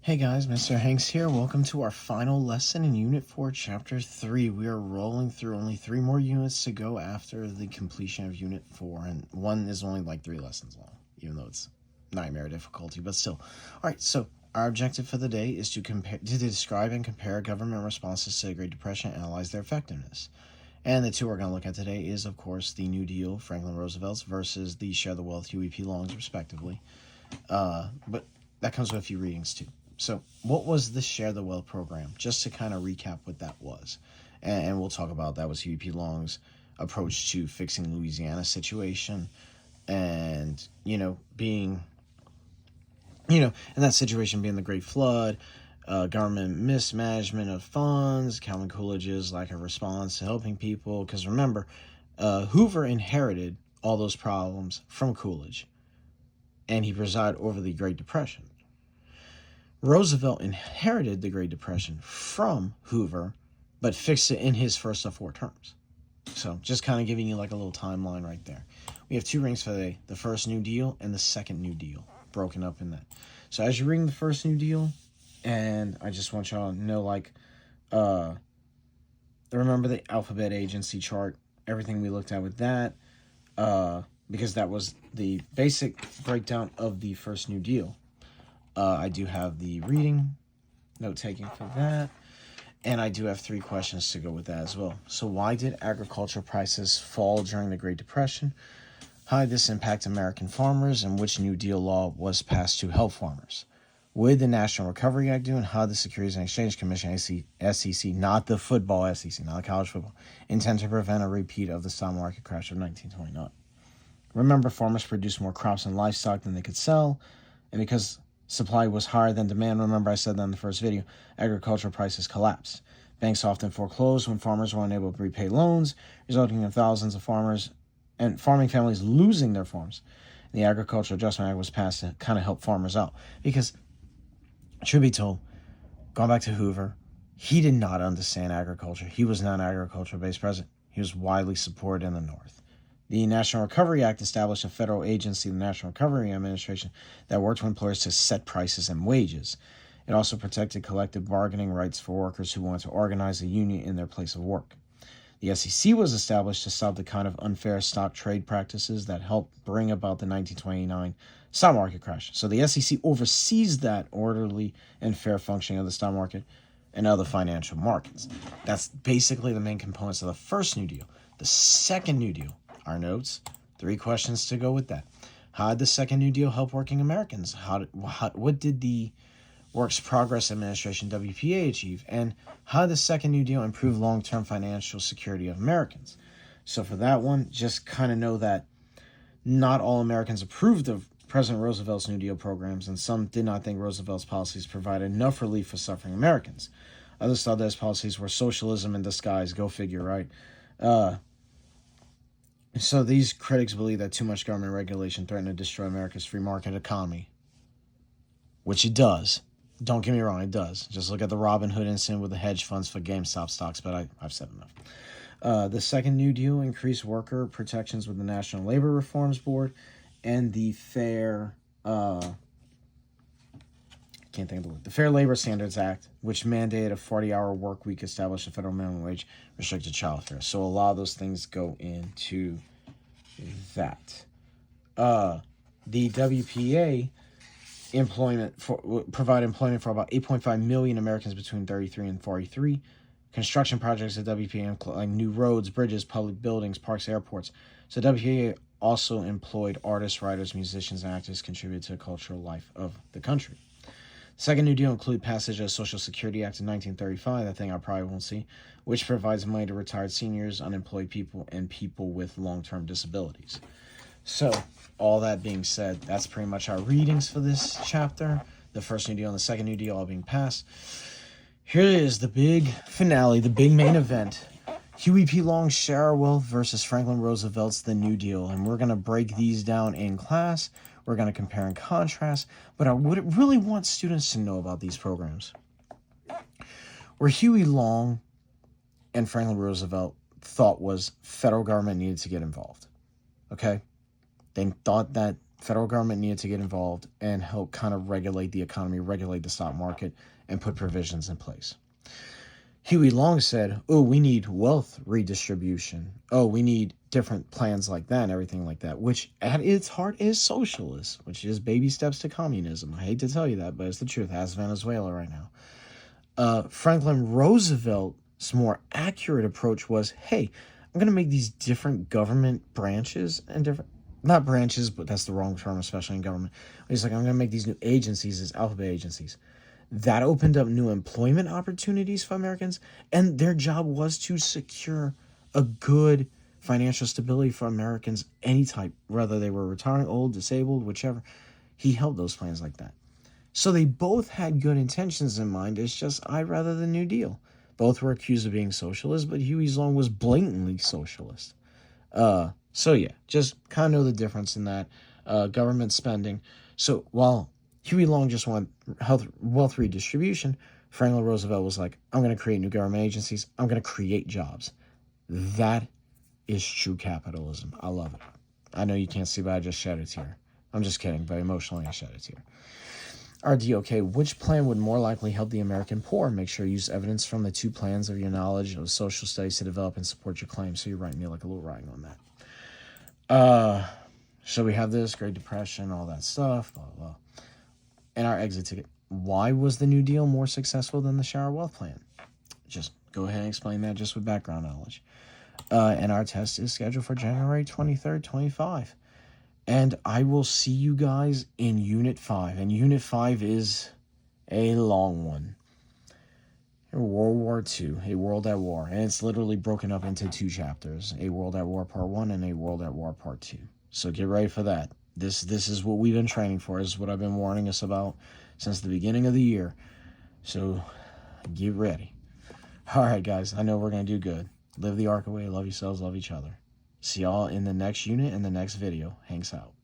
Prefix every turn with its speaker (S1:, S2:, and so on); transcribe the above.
S1: Hey guys, Mr. Hanks here. Welcome to our final lesson in Unit 4, Chapter 3. We are rolling through only 3 more units to go after the completion of Unit 4, and one is only like 3 lessons long, even though it's nightmare difficulty, but still. Alright, so our objective for the day is to describe and compare government responses to the Great Depression and analyze their effectiveness. And the two we're going to look at today is, of course, the New Deal, Franklin Roosevelt's, versus the Share the Wealth, Huey P. Long's, respectively. But that comes with a few readings, too. So what was the Share the Wealth program? Just to kind of recap what that was. And we'll talk about that was Huey P. Long's approach to fixing Louisiana's situation and, being, in that situation being the Great Flood, government mismanagement of funds, Calvin Coolidge's lack of response to helping people. Because remember, Hoover inherited all those problems from Coolidge, and he presided over the Great Depression. Roosevelt inherited the Great Depression from Hoover, but fixed it in his first of 4 terms. So just kind of giving you like a little timeline right there. We have 2 rings for the day, the first New Deal and the second New Deal, broken up in that. So as you're reading the first New Deal, and I just want y'all to know, remember the alphabet agency chart, everything we looked at with that, because that was the basic breakdown of the first New Deal. I do have the reading, note-taking for that, and I do have 3 questions to go with that as well. So why did agriculture prices fall during the Great Depression? How did this impact American farmers, and which New Deal law was passed to help farmers? What did the National Recovery Act do, and how did the Securities and Exchange Commission, SEC, not the football SEC, not the college football, intend to prevent a repeat of the stock market crash of 1929? Remember, farmers produced more crops and livestock than they could sell, and because supply was higher than demand, remember I said that in the first video, agricultural prices collapsed. Banks often foreclosed when farmers were unable to repay loans, resulting in thousands of farmers and farming families losing their farms. The Agricultural Adjustment Act was passed to kind of help farmers out. Because, truth be told, going back to Hoover, he did not understand agriculture. He was not an agriculture-based president. He was widely supported in the North. The National Recovery Act established a federal agency, the National Recovery Administration, that worked with employers to set prices and wages. It also protected collective bargaining rights for workers who wanted to organize a union in their place of work. The SEC was established to stop the kind of unfair stock trade practices that helped bring about the 1929 stock market crash. So the SEC oversees that orderly and fair functioning of the stock market and other financial markets. That's basically the main components of the first New Deal. The second New Deal, our notes, 3 questions to go with that. How did the second New Deal help working Americans? What did the Works Progress Administration, WPA, achieve? And how did the second New Deal improve long-term financial security of Americans? So for that one, just kind of know that not all Americans approved of President Roosevelt's New Deal programs, and some did not think Roosevelt's policies provided enough relief for suffering Americans. Others thought those policies were socialism in disguise. Go figure, right? So these critics believe that too much government regulation threatened to destroy America's free market economy, which it does. Don't get me wrong, it does. Just look at the Robin Hood incident with the hedge funds for GameStop stocks, but I've said enough. The second New Deal increased worker protections with the National Labor Reforms Board and the Fair Labor Standards Act, which mandated a 40-hour work week, established a federal minimum wage, restricted childcare. So a lot of those things go into that. The WPA provide employment for about 8.5 million Americans between 33 and 43. Construction projects at WPA like new roads, bridges, public buildings, parks, airports. So WPA also employed artists, writers, musicians, and actors, contributed to the cultural life of the country. Second New Deal include passage of the Social Security Act in 1935, that thing I probably won't see, which provides money to retired seniors, unemployed people, and people with long-term disabilities. So, all that being said, that's pretty much our readings for this chapter. The first New Deal and the second New Deal all being passed. Here is the big finale, the big main event. Huey P. Long's Share the Wealth versus Franklin Roosevelt's The New Deal. And we're going to break these down in class. We're going to compare and contrast. But I would really want students to know about these programs. Where Huey Long and Franklin Roosevelt thought was federal government needed to get involved. Okay? They thought that Federal government needed to get involved and help kind of regulate the economy, regulate the stock market, and put provisions in place. Huey Long said, oh, we need wealth redistribution. Oh, we need different plans like that and everything like that, which at its heart is socialist, which is baby steps to communism. I hate to tell you that, but it's the truth. As Venezuela right now. Franklin Roosevelt's more accurate approach was, hey, I'm going to make these different government branches and different, not branches, but that's the wrong term, especially in government. He's like, I'm going to make these new agencies as alphabet agencies. That opened up new employment opportunities for Americans, and their job was to secure a good financial stability for Americans, any type, whether they were retiring, old, disabled, whichever. He held those plans like that. So they both had good intentions in mind. It's just, I'd rather the New Deal. Both were accused of being socialist, but Huey Long was blatantly socialist. So yeah, just kind of know the difference in that. Government spending. So while Huey Long just wanted wealth redistribution, Franklin Roosevelt was like, I'm going to create new government agencies. I'm going to create jobs. That is true capitalism. I love it. I know you can't see, but I just shed a tear. I'm just kidding, but emotionally I shed a tear. RDOK, which plan would more likely help the American poor? Make sure you use evidence from the two plans of your knowledge of social studies to develop and support your claim. So you're writing me like a little writing on that. So we have this, Great Depression, all that stuff, blah, blah, blah. And our exit ticket. Why was the New Deal more successful than the Shower Wealth Plan? Just go ahead and explain that just with background knowledge. And our test is scheduled for January 23rd, 25. And I will see you guys in Unit 5. And Unit 5 is a long one. World War II, A World at War. And it's literally broken up into 2 chapters. A World at War Part 1 and A World at War Part 2. So get ready for that. This is what we've been training for. This is what I've been warning us about since the beginning of the year. So get ready. All right, guys. I know we're going to do good. Live the ARC away. Love yourselves. Love each other. See y'all in the next unit in the next video. Hanks out.